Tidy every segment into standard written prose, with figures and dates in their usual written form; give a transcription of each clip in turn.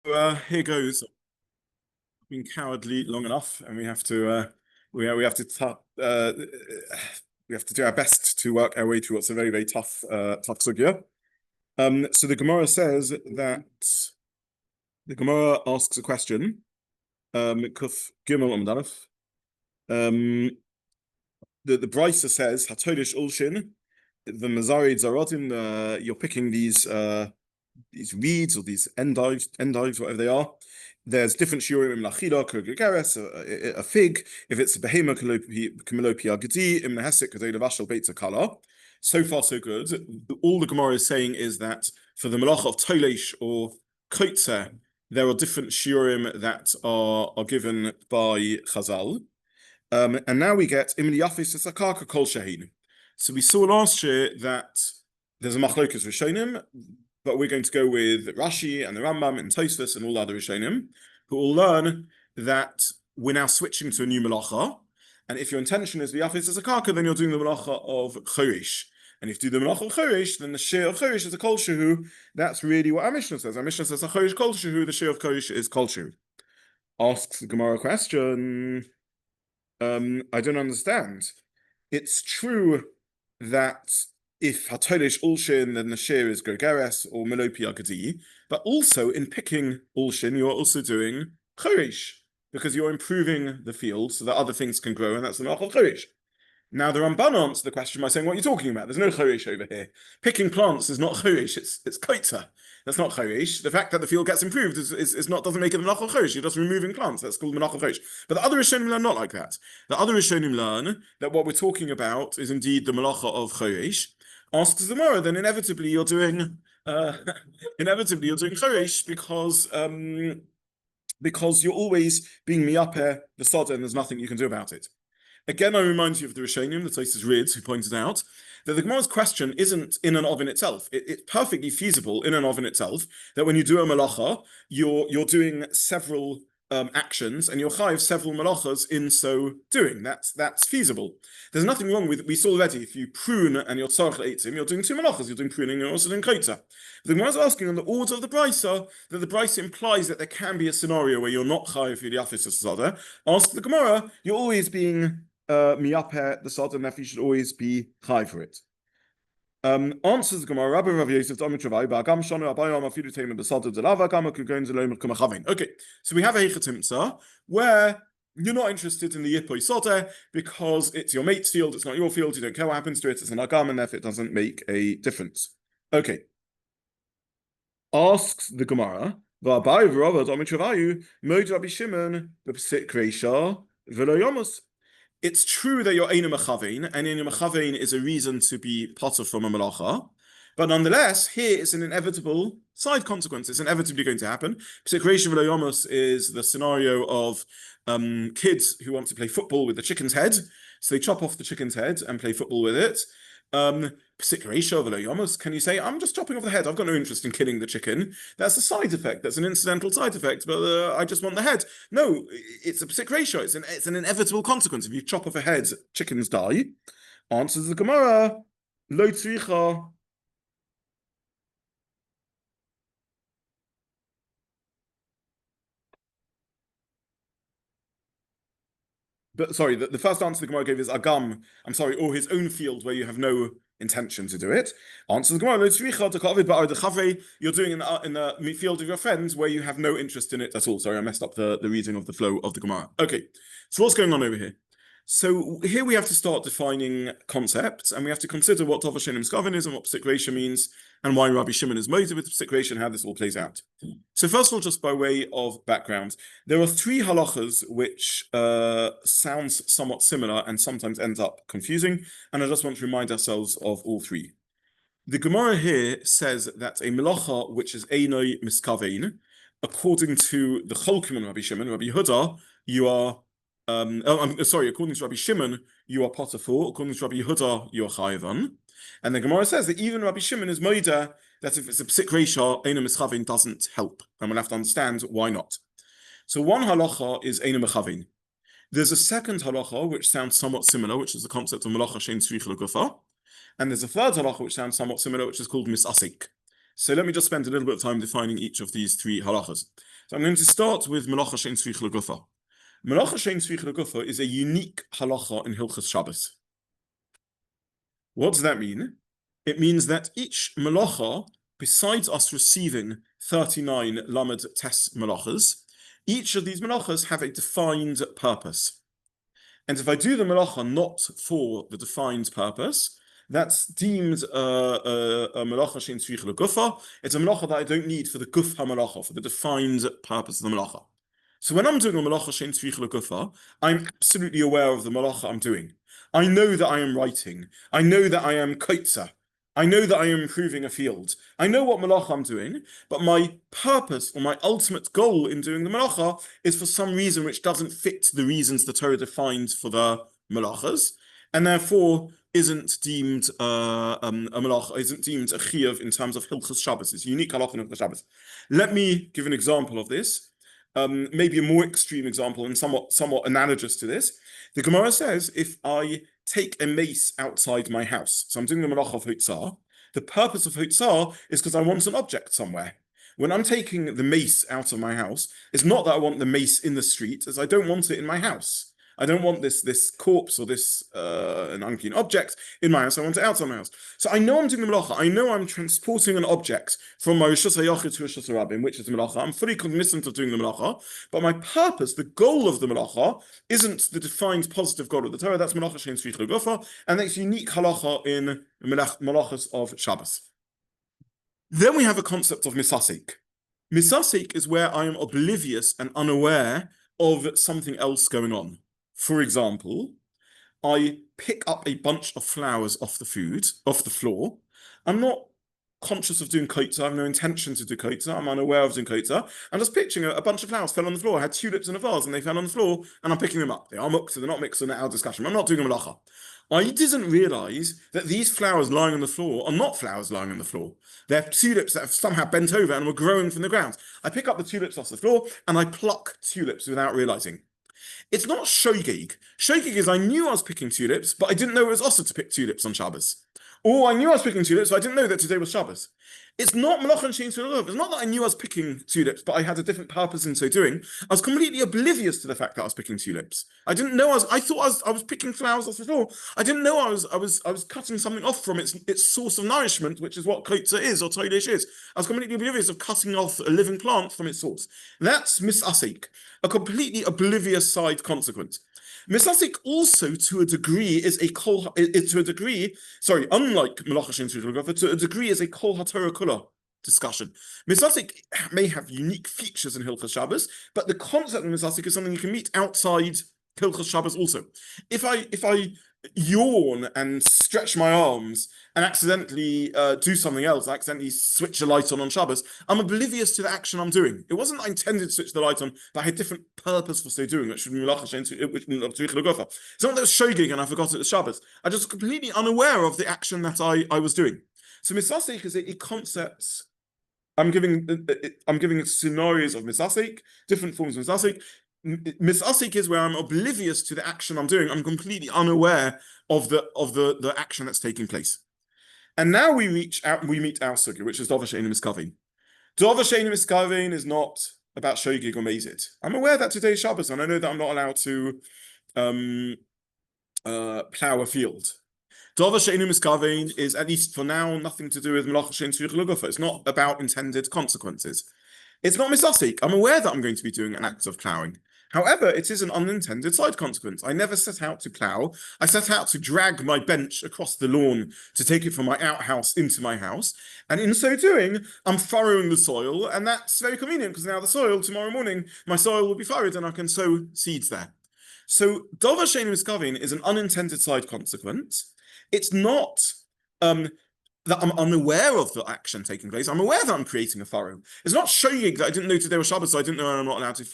Here goes. I've been cowardly long enough, and we have to we have to we have to do our best to work our way through what's a very tough sugya. So the Gemara says that the Gemara asks a question. Kuf Gimel Amdanov. The Reisha says HaChoresh Ulshin. The Mazari Zarotim. You're picking these reeds or these endives, whatever they are. There's different shiurim in melachot, kogegeres, a fig. If it's a behema, kamelopia gedi, im nehesek kadei levashal beitza kala. So far, so good. All the Gemara is saying is that for the melachot of tolesh or kotzer, there are different shiurim that are given by Chazal. And now we get im liyafis esakaka kol shehin. So we saw last year that there's a machlokas rishonim, but we're going to go with Rashi and the Rambam and Tosfos and all the other Rishonim, who will learn that we're now switching to a new melacha. And if your intention is v'yafis as a karka, then you're doing the melacha of HaChoresh. And if you do the melacha of HaChoresh, then the Shiur of HaChoresh is a kol shehu. That's really what our Mishnah says. Our Mishnah says HaChoresh kol shehu, the Shiur of HaChoresh is kol shehu. Asks the Gemara a question. I don't understand. It's true that if HaChoresh Ulshin, then the Shiur is Gogeres or Melopia Gedi, but also in picking Ulshin, you're also doing Choresh, because you're improving the field so that other things can grow, and that's the melachot of Choresh. Now the Ramban answers the question by saying, what are you talking about? There's no Choresh over here. Picking plants is not Choresh, it's kotzer. That's not Choresh. The fact that the field gets improved is not, doesn't make it a melachot of Choresh. You're just removing plants. That's called melachot of Choresh. But the other Rishonim learn not like that. The other Rishonim learn that what we're talking about is indeed the melachot of Choresh. Asks the Gemara, then inevitably you're doing Choresh because you're always being miyaper the soda and there's nothing you can do about it. Again, I remind you of the Rishonim, the Tosfos Rids, who pointed out that the Gemara's question isn't in and of in itself. It's perfectly feasible in and of in itself that when you do a melacha, you're doing several actions and you're chayiv several melachas in so doing. That's feasible. There's nothing wrong with, we saw already, if you prune and you're tzarech leitzim, you're doing two melachas, you're doing pruning and you're also doing kotzer. The Gemara is asking on the order of the Reisha, that the Reisha implies that there can be a scenario where you're not chayiv for the yafis sada. Ask the Gemara, you're always being miyaper the sada, and therefore you should always be chayiv for it. Answers the Gemara, Rabbi Yosef, okay, so we have a hechatimtza where you're not interested in the yipoi soda because it's your mate's field, it's not your field, you don't care what happens to it, it's an agam, and therefore it doesn't make a difference. Okay. Asks the Gemara, it's true that you're Eina Mechavein, and Eina Mechavein is a reason to be potter from a melacha, but nonetheless, here is an inevitable side consequence. It's inevitably going to happen. Pesik Reisha v'lo Yomos is the scenario of kids who want to play football with the chicken's head, so they chop off the chicken's head and play football with it. Pesik Reisha v'lo Yomos, can you say, I'm just chopping off the head, I've got no interest in killing the chicken? That's a side effect, that's an incidental side effect, but I just want the head. No, it's a Pesik Reisha, it's an inevitable consequence. If you chop off a head, chickens die. Answers the Gemara, lo tzricha. But sorry, the first answer the Gemara gave is agam, or his own field where you have no intention to do it. Answer the Gemara, you're doing in the field of your friends where you have no interest in it at all. Sorry, I messed up the reading of the flow of the Gemara. Okay, so what's going on over here? So here we have to start defining concepts, and we have to consider what Tov Hashem Skavin is and what Pesik Reisha means, and why Rabbi Shimon is motive with Pesik Reisha and how this all plays out. So first of all, just by way of background, there are three halachas which sounds somewhat similar and sometimes ends up confusing, and I just want to remind ourselves of all three. The Gemara here says that a melacha which is Einoi Miskavein, according to the Cholkim and Rabbi Shimon, Rabbi Yehuda, you are according to Rabbi Shimon, you are potter for. According to Rabbi Yehuda, you are chayiv. And the Gemara says that even Rabbi Shimon is moida that if it's a Pesik Reisha, Eina Mechavein doesn't help. And we'll have to understand why not. So one halacha is Eina Mechavein. There's a second halacha which sounds somewhat similar, which is the concept of melacha shein tzrich l'gufa. And there's a third halacha which sounds somewhat similar, which is called misasik. So let me just spend a little bit of time defining each of these three halachas. So I'm going to start with melachot she'ein tzrich legufa. Melachot she'ein tzrich legufa is a unique halacha in Hilchos Shabbos. What does that mean? It means that each melacha, besides us receiving 39 lamed tes melachas, each of these melachas have a defined purpose. And if I do the melacha not for the defined purpose, that's deemed a melacha she'ein tzrich legufa. It's a melacha that I don't need for the guf ha-melacha, for the defined purpose of the melacha. So when I'm doing a melacha she'ein tzrich legufa, I'm absolutely aware of the melacha I'm doing. I know that I am writing. I know that I am koitza. I know that I am improving a field. I know what melacha I'm doing, but my purpose or my ultimate goal in doing the melacha is for some reason which doesn't fit the reasons the Torah defines for the melachas, and therefore isn't deemed a melacha, isn't deemed a chiyuv in terms of Hilchos Shabbos. It's a unique halacha in Hilchos Shabbos. Let me give an example of this. Maybe a more extreme example and somewhat analogous to this. The Gemara says if I take a mace outside my house, so I'm doing the melachah of hotzah, the purpose of hotzah is because I want an object somewhere. When I'm taking the mace out of my house, it's not that I want the mace in the street, as I don't want it in my house. I don't want this corpse or this an unclean object in my house. I want it outside my house. So I know I'm doing the melacha. I know I'm transporting an object from my Rishus HaYachid to Rishus HaRabim, which is the melacha. I'm fully cognizant of doing the melacha, but my purpose, the goal of the melacha, isn't the defined positive goal of the Torah. That's melacha she'ein tzrich legufa, and that's unique halacha in melachos of Shabbos. Then we have a concept of misasik. Misasik is where I am oblivious and unaware of something else going on. For example, I pick up a bunch of flowers off the floor. I'm not conscious of doing kotza. I have no intention to do kotza. I'm unaware of doing kotza. I'm just picturing a bunch of flowers fell on the floor. I had tulips in a vase and they fell on the floor and I'm picking them up. They are muktzah, they're not mixed in our discussion. I'm not doing a melacha. I didn't realize that these flowers lying on the floor are not flowers lying on the floor. They're tulips that have somehow bent over and were growing from the ground. I pick up the tulips off the floor and I pluck tulips without realizing. It's not shogeg. Shogeg is I knew I was picking tulips, but I didn't know it was also to pick tulips on Shabbos. Or I knew I was picking tulips, but I didn't know that today was Shabbos. It's not melachot she'ein tzrich legufa. It's not that I knew I was picking tulips, but I had a different purpose in so doing. I was completely oblivious to the fact that I was picking tulips. I didn't know I thought I was picking flowers off the floor. I didn't know I was cutting something off from its source of nourishment, which is what kotza is or toidesh is. I was completely oblivious of cutting off a living plant from its source. That's misasik, a completely oblivious side consequence. Misasik also, to a degree, unlike melachot she'ein tzrich legufa, to a degree is a kol haTorah kula discussion. Misasik may have unique features in Hilchos Shabbos, but the concept of misasik is something you can meet outside Hilchos Shabbos also. If I yawn and stretch my arms and accidentally do something else, I accidentally switch a light on Shabbos, I'm oblivious to the action I'm doing. It wasn't I intended to switch the light on, but I had different purpose for so doing, which should be melachot she'ein tzrich legufa. It's not that it was shogeg and I forgot it was Shabbos. I just completely unaware of the action that I was doing. So misasik is a concept. I'm giving scenarios of misasik, different forms of misasik. Misasik is where I'm oblivious to the action I'm doing. I'm completely unaware of the action that's taking place. And now we meet our sugya, which is davar she'ein miskavein. Davar she'ein miskavein is not about shogeg or mazit. I'm aware that today is Shabbos, and I know that I'm not allowed to plow a field. Davar she'ein miskavein is, at least for now, nothing to do with melachot she'ein tzrich legufa. It's not about intended consequences. It's not misasik. I'm aware that I'm going to be doing an act of plowing. However, it is an unintended side consequence. I never set out to plow. I set out to drag my bench across the lawn to take it from my outhouse into my house. And in so doing, I'm furrowing the soil. And that's very convenient because now the soil, tomorrow morning, my soil will be furrowed and I can sow seeds there. So davar she'ein miskavein is an unintended side consequence. It's not that I'm unaware of the action taking place. I'm aware that I'm creating a furrow. It's not shogeg that I didn't know today was Shabbos, so I didn't know I'm not allowed to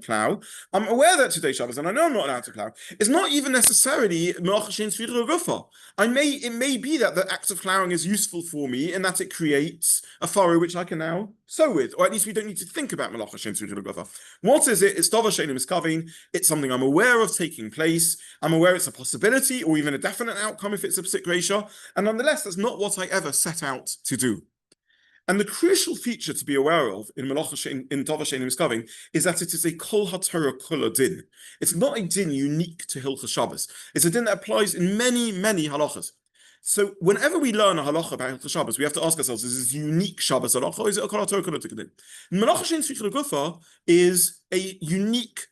plow. I'm aware that today's Shabbos, and I know I'm not allowed to plow. It's not even necessarily melachot she'ein tzrich legufa. It may be that the act of plowing is useful for me in that it creates a furrow which I can now sow with, or at least we don't need to think about melachot she'ein tzrich legufa. What is it? It's davar she'ein miskavein. It's something I'm aware of taking place. I'm aware it's a possibility or even a definite outcome if it's a Pesik Reisha, and nonetheless, that's not what I ever set out to do. And the crucial feature to be aware of in Dover She'eino Miskavin is that it is a Kol HaTorah Kula din. It's not a din unique to Hilchos Shabbos. It's a din that applies in many, many halachas. So whenever we learn a halacha about Hilchos Shabbos, we have to ask ourselves, is this unique Shabbos halacha, or is it a Kol HaTorah Kula din? Melachot Shein Tzricha L'Gufa is a unique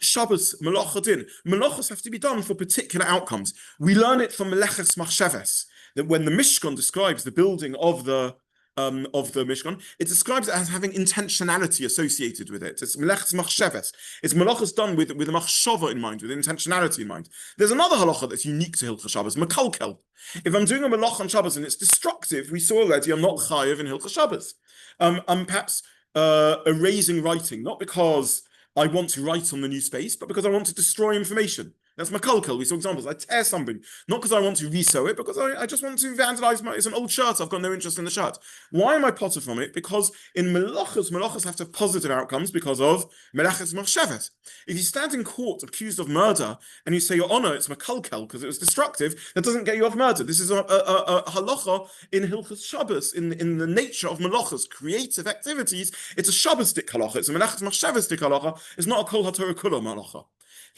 Shabbos melachot din. Melachos have to be done for particular outcomes. We learn it from Meleches Machsheves, that when the Mishkan describes the building of the Mishkan, it describes it as having intentionality associated with it. It's Meleches Machsheves. It's melachos done with a machshava in mind, with intentionality in mind. There's another halacha that's unique to Hilchos Shabbos, Mekalkel. If I'm doing a melach on Shabbos and it's destructive, we saw already I'm not chayev in Hilchos Shabbos. I'm perhaps erasing writing, not because I want to write on the new space, but because I want to destroy information. That's makalkel. We saw examples. I tear something, not because I want to resew it, because I just want to vandalize it's an old shirt. I've got no interest in the shirt. Why am I potter from it? Because in melachos have to have positive outcomes because of meleches machsheves. If you stand in court accused of murder and you say, Your Honor, it's makalkel because it was destructive, that doesn't get you off murder. This is a halacha in Hilchos Shabbos, in the nature of melachos, creative activities. It's a Shabbos-dik halacha. It's a meleches machsheves-dik halacha. It's not a kol haTorah kula halacha.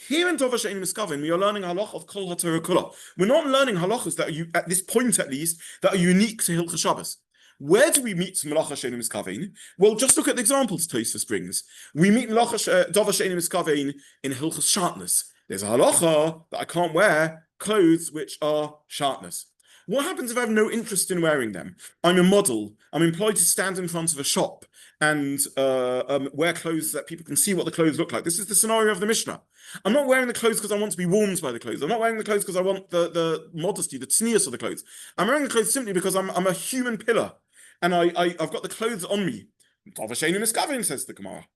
Here in Dover She'eino Miskavin, we are learning halach of Kol HaTorah Kula. We're not learning halachas that are, at this point at least, that are unique to Hilchos Shabbos. Where do we meet Melachot She'eino Miskavin? Well, just look at the examples Tosfos brings. We meet Dover She'eino Miskavin in Hilchos Shartness. There's a halacha that I can't wear clothes which are shartness. What happens if I have no interest in wearing them? I'm a model. I'm employed to stand in front of a shop and wear clothes that people can see what the clothes look like. This is the scenario of the Mishnah. I'm not wearing the clothes because I want to be warmed by the clothes. I'm not wearing the clothes because I want the modesty, the tznius of the clothes. I'm wearing the clothes simply because I'm a human pillar, and I've got the clothes on me. Dover She'eino Miskavin, says the Gemara.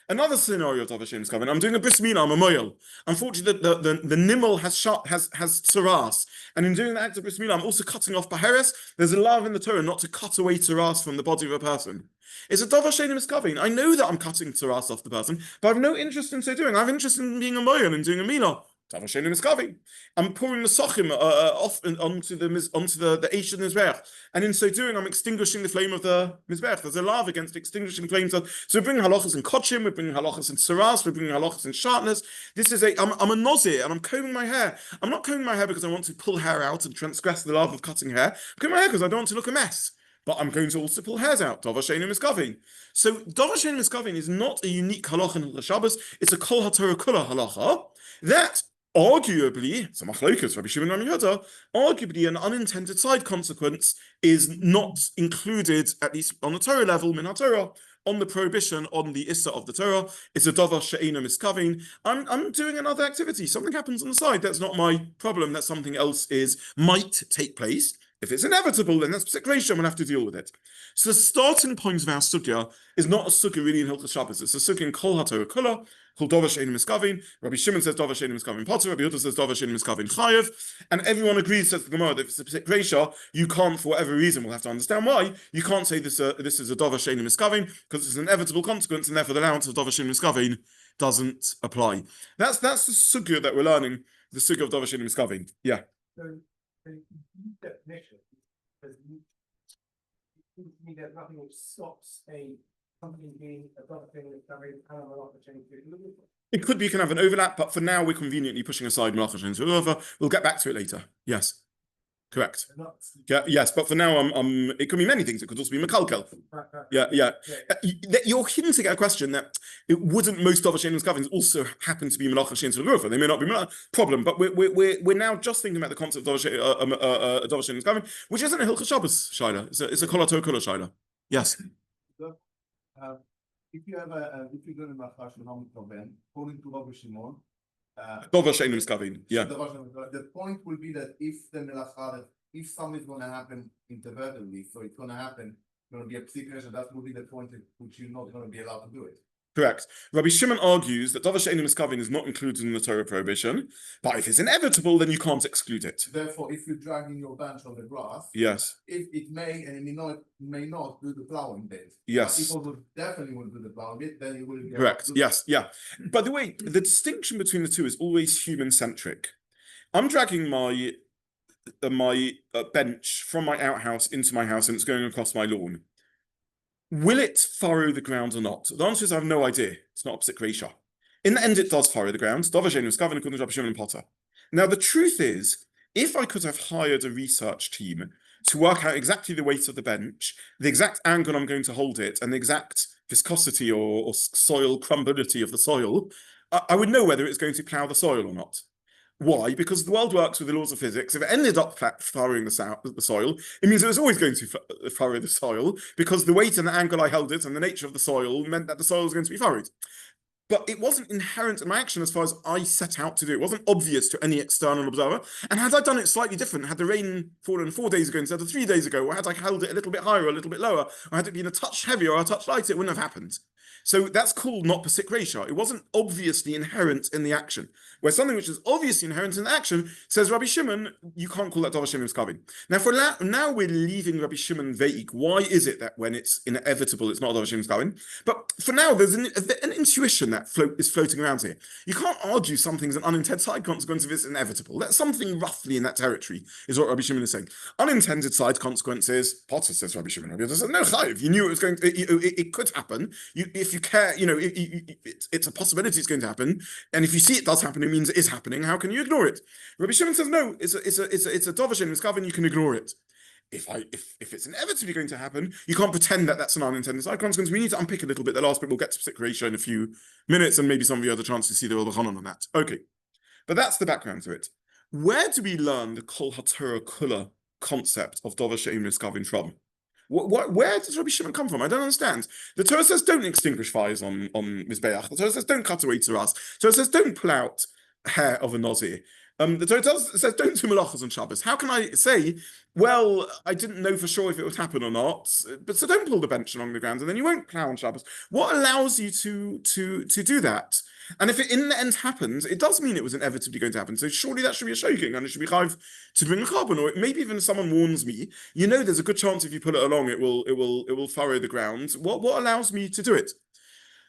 Another scenario of Dover She'eino Miskavin. I'm doing a bris milah, I'm a moyel. Unfortunately, the nimel has tsaras, and in doing the act of bris milah, I'm also cutting off paheres. There's a law in the Torah not to cut away tsaras from the body of a person. It's a Dover She'eino Miskavin. I know that I'm cutting tsaras off the person, but I have no interest in so doing. I have interest in being a moyel and doing a milah. Dover She'eino Miskavin. I'm pouring the sochim off onto the Eish of the Mizbeach, and in so doing, I'm extinguishing the flame of the Mizbeach. There's a law against extinguishing flames. So we're bringing halachas in kodshim, we're bringing halachas in tsaras, we're bringing halachas in shartness. This is I'm a nozir, and I'm combing my hair. I'm not combing my hair because I want to pull hair out and transgress the law of cutting hair. I'm combing my hair because I don't want to look a mess. But I'm going to also pull hairs out. Dover She'eino Miskavin. So Dover She'eino Miskavin is not a unique halacha in Hilchos Shabbos. It's a Kol HaTorah Kula halacha that arguably, it's a machlokas, Rabbi Shimon Rabbi Yehuda, arguably an unintended side consequence is not included, at least on the Torah level, min HaTorah, on the prohibition, on the issa of the Torah. It's a Dover She'eino Miskavin. I'm doing another activity. Something happens on the side. That's not my problem. That something else might take place. If it's inevitable, then that's Pesik Reisha, we'll have to deal with it. So the starting point of our sugya is not a sugya really in Hilchos Shabbos. It's a sugya in Kol HaTorah Kula, called Dover She'eino Miskavin. Rabbi Shimon says Dover She'eino Miskavin Potter. Rabbi Yehuda says Dover She'eino Miskavin Chayev. And everyone agrees, says the Gemara, that if it's a Pesik Reisha, you can't, for whatever reason, we'll have to understand why, you can't say this is a Dover She'eino Miskavin, because it's an inevitable consequence, and therefore the allowance of Dover She'eino Miskavin doesn't apply. That's the sugya that we're learning, the sugya of Dover She'eino Miskavin. Yeah. So the definition, it seems to me that nothing which stops a company being a Dover She'eino Miskavin and a melachot she'eino tzricha. It could be you can have an overlap, but for now we're conveniently pushing aside melachot she'eino tzricha. We'll get back to it later. Yes. Correct. Yeah, yes, but for now, it could be many things. It could also be mekalkel. Yeah. You're hinting at a question that it wouldn't most Dover She'eino Miskavin also happen to be melachot she'eino tzricha. They may not be problem, but we're now just thinking about the concept of Dover She'eino Miskavin, which isn't a Hilchos Shabbos shaila. It's a Kol HaTorah Kula shaila. Yes. If you have if you're doing a melachot she'eino tzricha, according to Rabbi Shimon, Dover She'eino Miskavin. Yeah. The point will be that if the melachot, if something is going to happen intervertently, so it's going to happen, going to be a Pesik Reisha, that will be the point at which you're not going to be allowed to do it. Correct. Rabbi Shimon argues that Dover She'eino Miskavin is not included in the Torah prohibition, but if it's inevitable, then you can't exclude it. Therefore, if you're dragging your bench on the grass, yes, if it may and it may not do the plowing bit. Yes. People would definitely will do the plowing bit, then it will be correct. Yes, yeah. By the way, the distinction between the two is always human-centric. I'm dragging my bench from my outhouse into my house, and it's going across my lawn. Will it furrow the ground or not? The answer is I have no idea. It's not a Pesik Reisha. In the end, it does furrow the ground. Now, the truth is, if I could have hired a research team to work out exactly the weight of the bench, the exact angle I'm going to hold it, and the exact viscosity or soil crumbability of the soil, I would know whether it's going to plough the soil or not. Why? Because the world works with the laws of physics. If it ended up furrowing the soil, it means it was always going to furrow the soil, because the weight and the angle I held it and the nature of the soil meant that the soil was going to be furrowed. But it wasn't inherent in my action as far as I set out to do. It wasn't obvious to any external observer. And had I done it slightly different, had the rain fallen 4 days ago instead of 3 days ago, or had I held it a little bit higher or a little bit lower, or had it been a touch heavier or a touch lighter, it wouldn't have happened. So that's called not Pesik Reisha. It wasn't obviously inherent in the action. Where something which is obviously inherent in the action, says Rabbi Shimon, you can't call that Davar Shimon Skavin. Now we're leaving Rabbi Shimon vague. Why is it that when it's inevitable, it's not Davar Shimon Skavin? But for now, there's an intuition that is floating around here. You can't argue something's an unintended side consequence if it's inevitable. That's something roughly in that territory, is what Rabbi Shimon is saying. Unintended side consequences, Potter says Rabbi Shimon. Rabbi says, no, Chayiv, you knew it was going to, it could happen. If you care, it's a possibility it's going to happen. And if you see it does happen, it means it is happening. How can you ignore it? Rabbi Shimon says, no, it's a Davar Shimon Skavin, you can ignore it. If it's inevitably going to happen, you can't pretend that that's an unintended side consequence. We need to unpick a little bit the last bit. We'll get to Pesik Reisha in a few minutes, and maybe some of you have the chance to see the Halacha on that. Okay, but that's the background to it. Where do we learn the Kol HaTorah Kula concept of Davar She'ein Miskavin from? Where does Rabbi Shimon come from? I don't understand. The Torah says don't extinguish fires on Mizbeach. The Torah says don't cut away Tzuras. The Torah says don't pull out hair of a Nazir. The Torah says don't do melachos on Shabbos. How can I say, well, I didn't know for sure if it would happen or not, but so don't pull the bench along the ground and then you won't plow on Shabbos. What allows you to do that? And if it in the end happens, it does mean it was inevitably going to happen. So surely that should be a shogig, and it should be chayv to bring a carbon, or maybe even if someone warns me, there's a good chance if you pull it along, it will furrow the ground. What allows me to do it?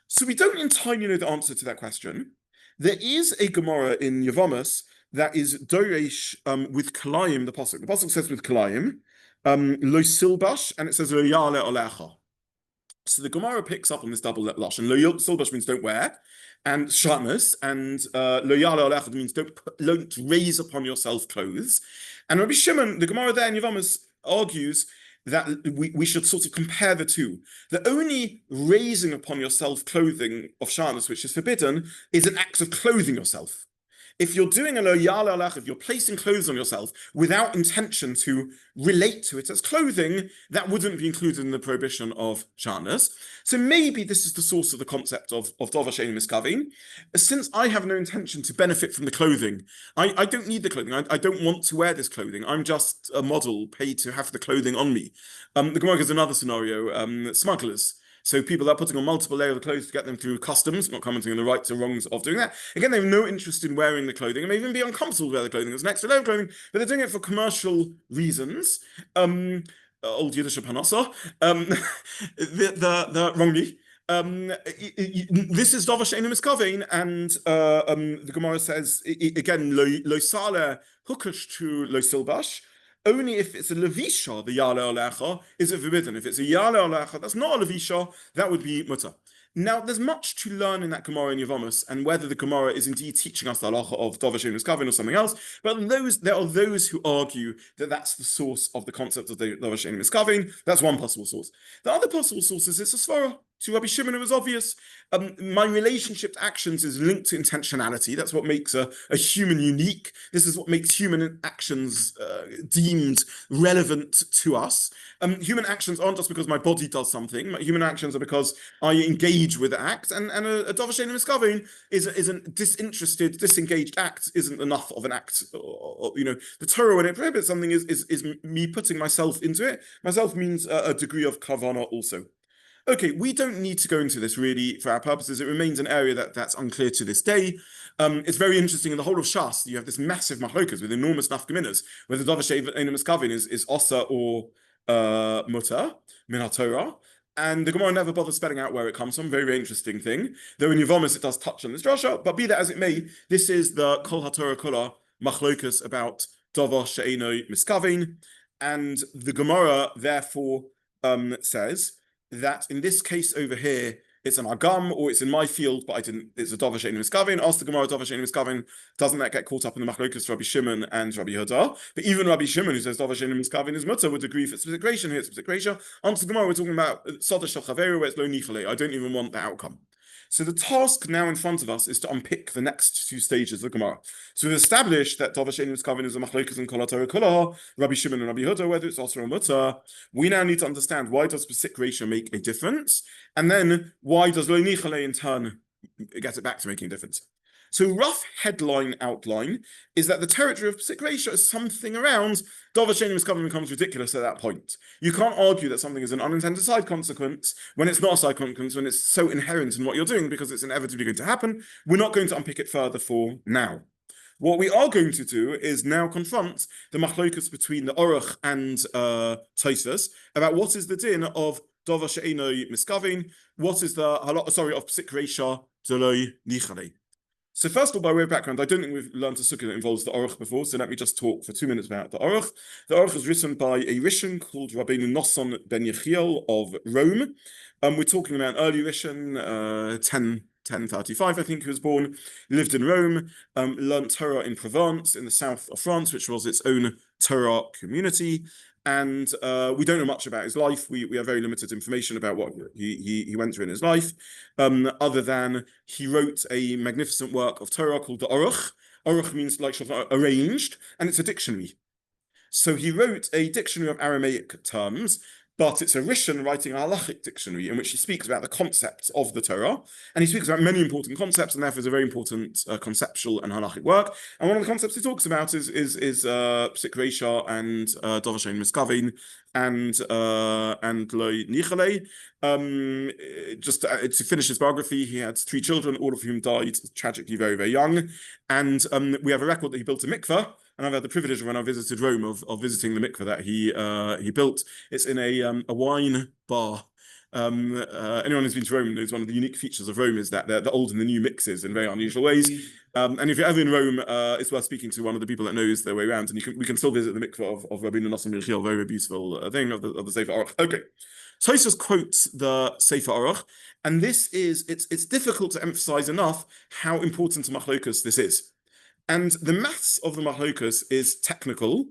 So we don't entirely know the answer to that question. There is a Gemara in Yevamos that is doresh with kalayim, the pasuk. The pasuk says with kalayim, lo silbash, and it says lo yale olecha. So the Gemara picks up on this double lush, and lo silbash means don't wear, and shatnus, and lo yale olecha means don't raise upon yourself clothes. And Rabbi Shimon, the Gemara there in Yevamos argues that we should sort of compare the two. The only raising upon yourself clothing of shatnus, which is forbidden, is an act of clothing yourself. If you're doing a lo yale alech, if you're placing clothes on yourself without intention to relate to it as clothing, that wouldn't be included in the prohibition of shatnus. So maybe this is the source of the concept of Davar She'ein Miskavin. Since I have no intention to benefit from the clothing, I don't need the clothing. I don't want to wear this clothing. I'm just a model paid to have the clothing on me. The Gemara gives another scenario, smugglers. So people that are putting on multiple layers of clothes to get them through customs, not commenting on the rights or wrongs of doing that. Again, they have no interest in wearing the clothing, and may even be uncomfortable with wearing the clothing. There's an extra layer of clothing, but they're doing it for commercial reasons. Old Yiddish panasa. The wrongly. This is Davar She'ein Miskavin, and the Gemara says again, lo sale hukash to lo silbash. Only if it's a levisha, the yale alecha, is it forbidden. If it's a yale alecha, that's not a levisha, that would be mutter. Now, there's much to learn in that Gemara in Yevamos, and whether the Gemara is indeed teaching us the halacha of Davar She'ein Miskavin or something else. But there are those who argue that that's the source of the concept of the Davar She'ein Miskavin. That's one possible source. The other possible source is it's a svara. To Rabbi Shimon, it was obvious. My relationship to actions is linked to intentionality. That's what makes a human unique. This is what makes human actions deemed relevant to us. Human actions aren't just because my body does something. Human actions are because I engage with the act. And a Davar She'ein Miskavin is a disinterested, disengaged act isn't enough of an act. The Torah, when it prohibits something, is me putting myself into it. Myself means a degree of kavana also. Okay, we don't need to go into this really for our purposes. It remains an area that's unclear to this day. It's very interesting in the whole of Shas. You have this massive machlokas with enormous nafkaminas, whether Davar She'ein Miskavin is osa or mutter min haTorah. And the Gemara never bothers spelling out where it comes from. Very, very interesting thing. Though in Yevamos it does touch on this drasha, but be that as it may, this is the Kol HaTorah Kula machlokas about Davar She'ein Miskavin, and the Gemara therefore says that in this case over here, it's an agam, or it's in my field, but it's a dover she'einu miskavin. Ask the Gemara, dover she'einu miskavin, doesn't that get caught up in the machlokas Rabbi Shimon and Rabbi Yehuda? But even Rabbi Shimon, who says dover she'einu miskavin is mutter, would agree if it's specific Reisha, here it's specific Reisha. Answer the Gemara, we're talking about soda shel chaveru, where it's lo nichale. I don't even want the outcome. So the task now in front of us is to unpick the next two stages of the Gemara. So we've established that dover she'einu miskavin is a machlokas and kol haTorah kulaha, Rabbi Shimon and Rabbi Yehuda, whether it's osur or mutter. We now need to understand, why does specific Reisha make a difference? And then why does lo nichale in turn get it back to making a difference? So rough headline outline is that the territory of Pesik Reisha is something around dover she'einu miskavin becomes ridiculous at that point. You can't argue that something is an unintended side consequence when it's not a side consequence, when it's so inherent in what you're doing because it's inevitably going to happen. We're not going to unpick it further for now. What we are going to do is now confront the machlokas between the Aruch and Tosfos about what is the din of dover she'einu miskavin, what is the halacha, of Pesik Reisha lo nichale. So first of all, by way of background, I don't think we've learned a sukkah that involves the Aruch before, so let me just talk for 2 minutes about the Aruch. The Aruch is written by a Rishon called Rabbeinu Nosson ben Yechiel of Rome. We're talking about an early Rishon, 1035, I think he was born, lived in Rome, learnt Torah in Provence, in the south of France, which was its own Torah community. And we don't know much about his life. We have very limited information about what he went through in his life, other than he wrote a magnificent work of Torah called the Aruch. Aruch means like arranged, and it's a dictionary. So he wrote a dictionary of Aramaic terms, but it's a Rishon writing a halachic dictionary in which he speaks about the concepts of the Torah, and he speaks about many important concepts, and therefore is a very important conceptual and halachic work. And one of the concepts he talks about is Pesik Reisha and dover she'einu miskavin and lo nichale. Just to finish his biography, he had 3 children, all of whom died tragically very, very young. And we have a record that he built a mikveh. And I've had the privilege when I visited Rome of visiting the mikveh that he built. It's in a wine bar. Anyone who's been to Rome knows one of the unique features of Rome is that the old and the new mixes in very unusual ways. And if you're ever in Rome, it's worth speaking to one of the people that knows their way around. And we can still visit the mikveh of Rabbeinu Nosson ben Yechiel, very beautiful thing of the Sefer Aruch. Okay, Tosfos quotes the Sefer Aruch, and this is it's difficult to emphasize enough how important to machlokas this is. And the maths of the machlokas is technical,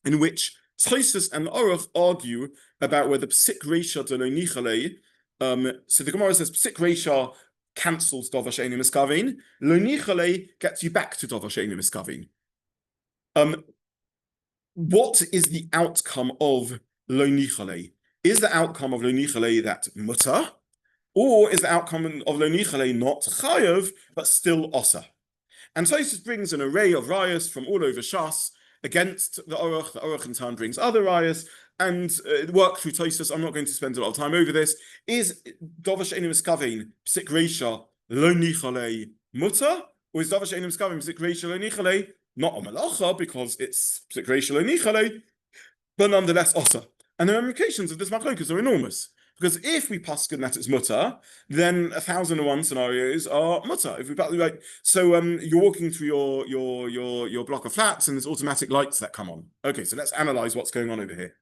in which Tosfos and Aruch argue about whether Pesik Reisha lo nichale. So the Gemara says Pesik Reisha cancels dover she'einu miskavin. Lo nichale gets you back to dover she'einu miskavin. What is the outcome of lo nichale? Is the outcome of lo nichale that mutter, or is the outcome of lo nichale not chayav but still osa? And Tosfos brings an array of rayas from all over Shas against the Aruch. The Aruch in turn brings other rayas, and work through Tosfos. I'm not going to spend a lot of time over this. Is dover she'einu miskavin Pesik Reisha lo nichale mutter, or is dover she'einu miskavin Pesik Reisha lo nichale not a melacha because it's Pesik Reisha lo nichale, but nonetheless osa? And the ramifications of this machlokas are enormous. Because if we paskin that it's mutter, then 1,001 scenarios are mutter. If we so you're walking through your block of flats and there's automatic lights that come on. Okay, so let's analyze what's going on over here.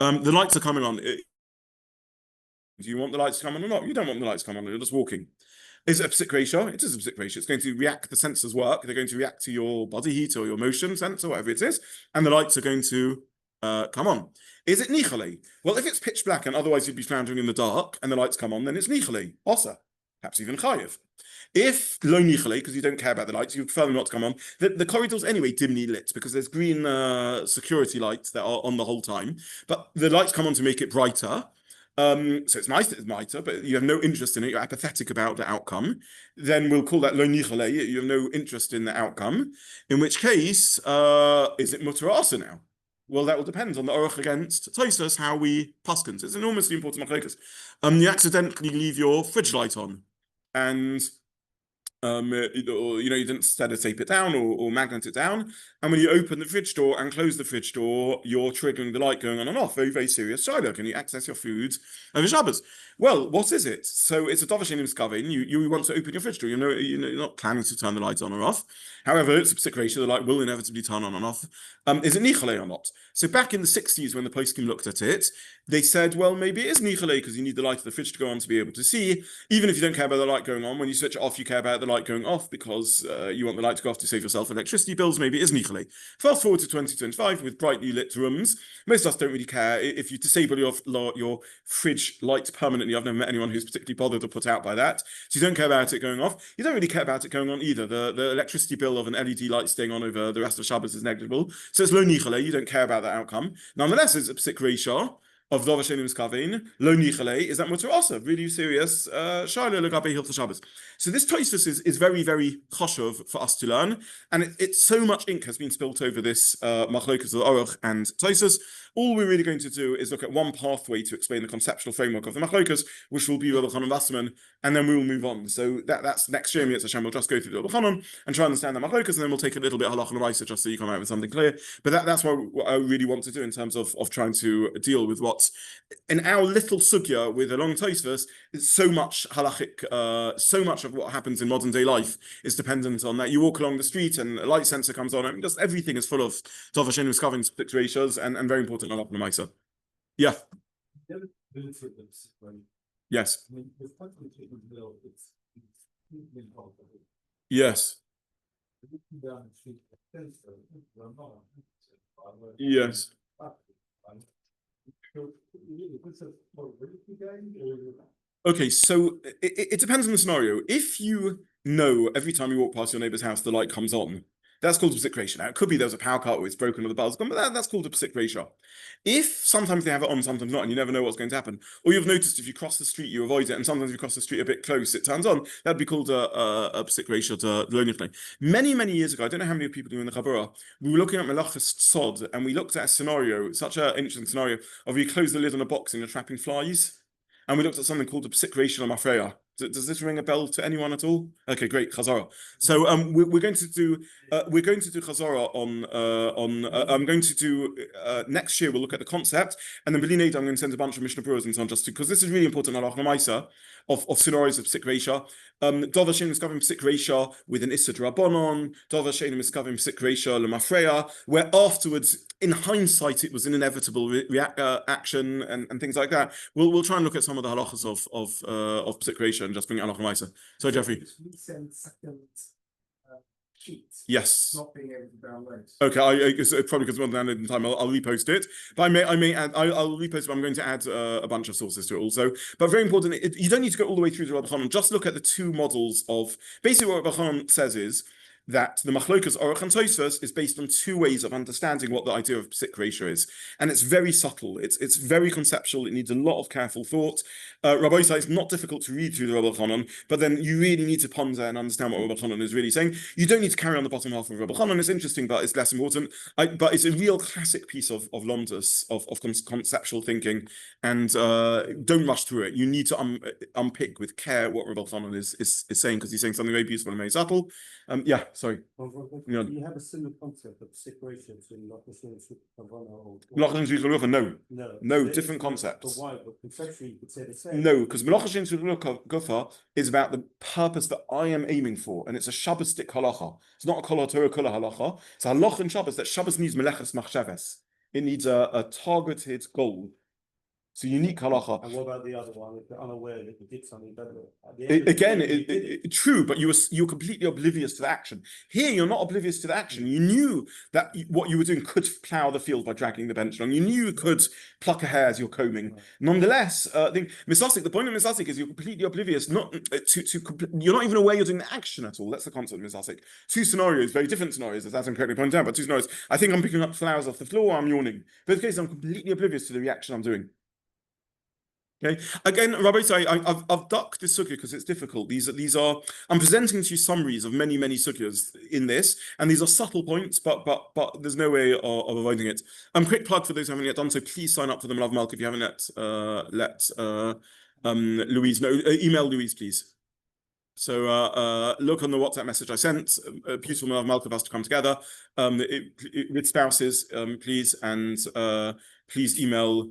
The lights are coming on. Do you want the lights to come on or not? You don't want the lights to come on. You're just walking. Is it a Pesik Reisha? It is a Pesik Reisha. It's going to react. The sensors work. They're going to react to your body heat or your motion sensor, whatever it is, and the lights are going to come on. Is it nichale? Well, if it's pitch black and otherwise you'd be floundering in the dark and the lights come on, then it's nichale, osa, perhaps even chayiv. If lo nichale, because you don't care about the lights, you prefer them not to come on, the corridor's anyway dimly lit because there's green security lights that are on the whole time, but the lights come on to make it brighter. So it's nice that it's brighter, but you have no interest in it, you're apathetic about the outcome, then we'll call that lo nichale, you have no interest in the outcome, in which case, is it mutter asa now? Well, that will depend on the Aruch against Tosfos, how we paskins. It's enormously important machlokas. You accidentally leave your fridge light on, and or you didn't tape it down or magnet it down, and when you open the fridge door and close the fridge door, you're triggering the light going on and off. Very, very serious shiloh. Can you access your food over Shabbos? Well, what is it? So it's a davar she'eino miskavin. You want to open your fridge door. You're not planning to turn the lights on or off. However, it's a Pesik Reisha, the light will inevitably turn on and off. Is it nichale or not? So back in the 60s, when the Pesik looked at it, they said, well, maybe it is nichale because you need the light of the fridge to go on to be able to see. Even if you don't care about the light going on, when you switch it off, you care about the light going off because you want the light to go off to save yourself electricity bills. Maybe it is nichale. Fast forward to 2025 with brightly lit rooms. Most of us don't really care. If you disable your fridge light permanently, I've never met anyone who's particularly bothered or put out by that. So you don't care about it going off. You don't really care about it going on either. The electricity bill of an LED light staying on over the rest of Shabbos is negligible. So it's lo nichale. You don't care about that outcome. Nonetheless, it's a Pesik Reisha of davar she'eino miskavin, lo nichale, is that mutter asa? Really serious shaila legabe hilchos Shabbos. So this Tosfos is very, very chashuv for us to learn, and it's so much ink has been spilt over this machlokas of Aruch and Tosfos. All we're really going to do is look at one pathway to explain the conceptual framework of the machlokas, which will be Rabbi Chanan Wasserman, and then we will move on. So that's next year. We'll just go through the Rabbi Chanan and try to understand the machlokas, and then we'll take a little bit of Halacha and Reisha just so you come out with something clear. But that's what I really want to do in terms of trying to deal with what's in our little sugya with a long Tosfos. It's so much halachic, so much of what happens in modern day life is dependent on that. You walk along the street and a light sensor comes on, and just everything is full of davar she'eino miskavin situations and very important halacha and Maisa. Yeah. Yes. Yes. Yes. Okay, so it depends on the scenario. If you know every time you walk past your neighbor's house the light comes on, that's called a Pesik Reisha. Now, it could be there's a power cut or it's broken or the bulb's gone, but that's called a Pesik Reisha. If sometimes they have it on, sometimes not, and you never know what's going to happen, or you've noticed if you cross the street, you avoid it, and sometimes you cross the street a bit close, it turns on, that'd be called a Pesik Reisha to learn your play. Many, many years ago, I don't know how many people do in the chaburah, we were looking at melachot sod, and we looked at a scenario, such an interesting scenario, of you close the lid on a box and you're trapping flies. And we looked at something called the Pesik Reisha Lamafreya. Does this ring a bell to anyone at all? Okay, great, Chazara. So we're going to do Chazara on I'm going to do next year. We'll look at the concept, and then B'li Neder, I'm going to send a bunch of Mishnah Brewers and so on, just because this is really important. Halacha Maisa of scenarios of Pesik Reisha. Davar she'eino miskavin Pesik Reisha with an Issa D'Rabbanan. Davar she'eino miskavin Pesik Reisha Lamafreya, where afterwards, in hindsight, it was an inevitable action and things like that. We'll try and look at some of the halachas of Pesik Reisha and just bring it Halacha Maisa. So Jeffrey. Yes. Not being able to download. Okay, it's probably because we're not in time. I'll repost it, but I may add. I'll repost it. But I'm going to add a bunch of sources to it also. But very important, you don't need to go all the way through to Rabbi Chanan. Just look at the two models of basically what Rabbi Chanan says is that the machlokas Aruch and Tosfos is based on two ways of understanding what the idea of Pesik Reisha is, and it's very subtle. It's very conceptual. It needs a lot of careful thought. Rabbi Zobin, it's not difficult to read through the Rabbi Chanan, but then you really need to ponder and understand what Rabbi Chanan is really saying. You don't need to carry on the bottom half of Rabbi Chanan. It's interesting, but it's less important. But it's a real classic piece of lomdus of conceptual thinking, and don't rush through it. You need to unpick with care what Rabbi Chanan is saying, because he's saying something very beautiful and very subtle. Yeah, sorry. You have a similar concept of Pesik Reisha in No, different concepts. But why? But conceptually, you could say the same. No, because melachot gufa is about the purpose that I am aiming for, and it's a Shabbostic halacha. It's not a kol haTorah kol halacha. It's a halacha in Shabbos that Shabbos needs meleches machshavas. It needs a targeted goal. It's a unique halacha. And what about the other one? If they're unaware that you did something better. True, but you're completely oblivious to the action. Here, you're not oblivious to the action. You knew that what you were doing could plough the field by dragging the bench along. You knew you could pluck a hair as you're combing. Right. Nonetheless, the point of Misasik is you're completely oblivious. You're not even aware you're doing the action at all. That's the concept of Misasik. Two scenarios, very different scenarios, as Adam correctly pointed out, but two scenarios. I think I'm picking up flowers off the floor, I'm yawning. Both cases, I'm completely oblivious to the reaction I'm doing. Okay. Again, Rabbi Zobin, I've ducked this sugya because it's difficult. These are I'm presenting to you summaries of many sugyas in this, and these are subtle points, but there's no way of avoiding it. Quick plug for those who haven't yet done so. Please sign up for the Malav Malk if you haven't let Louise know. Email Louise, please. So look on the WhatsApp message I sent. A beautiful milk of us to come together. With spouses, please, and please email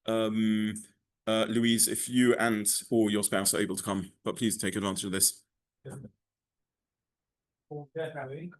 Louise if you and or your spouse are able to come. But please take advantage of this. Definitely.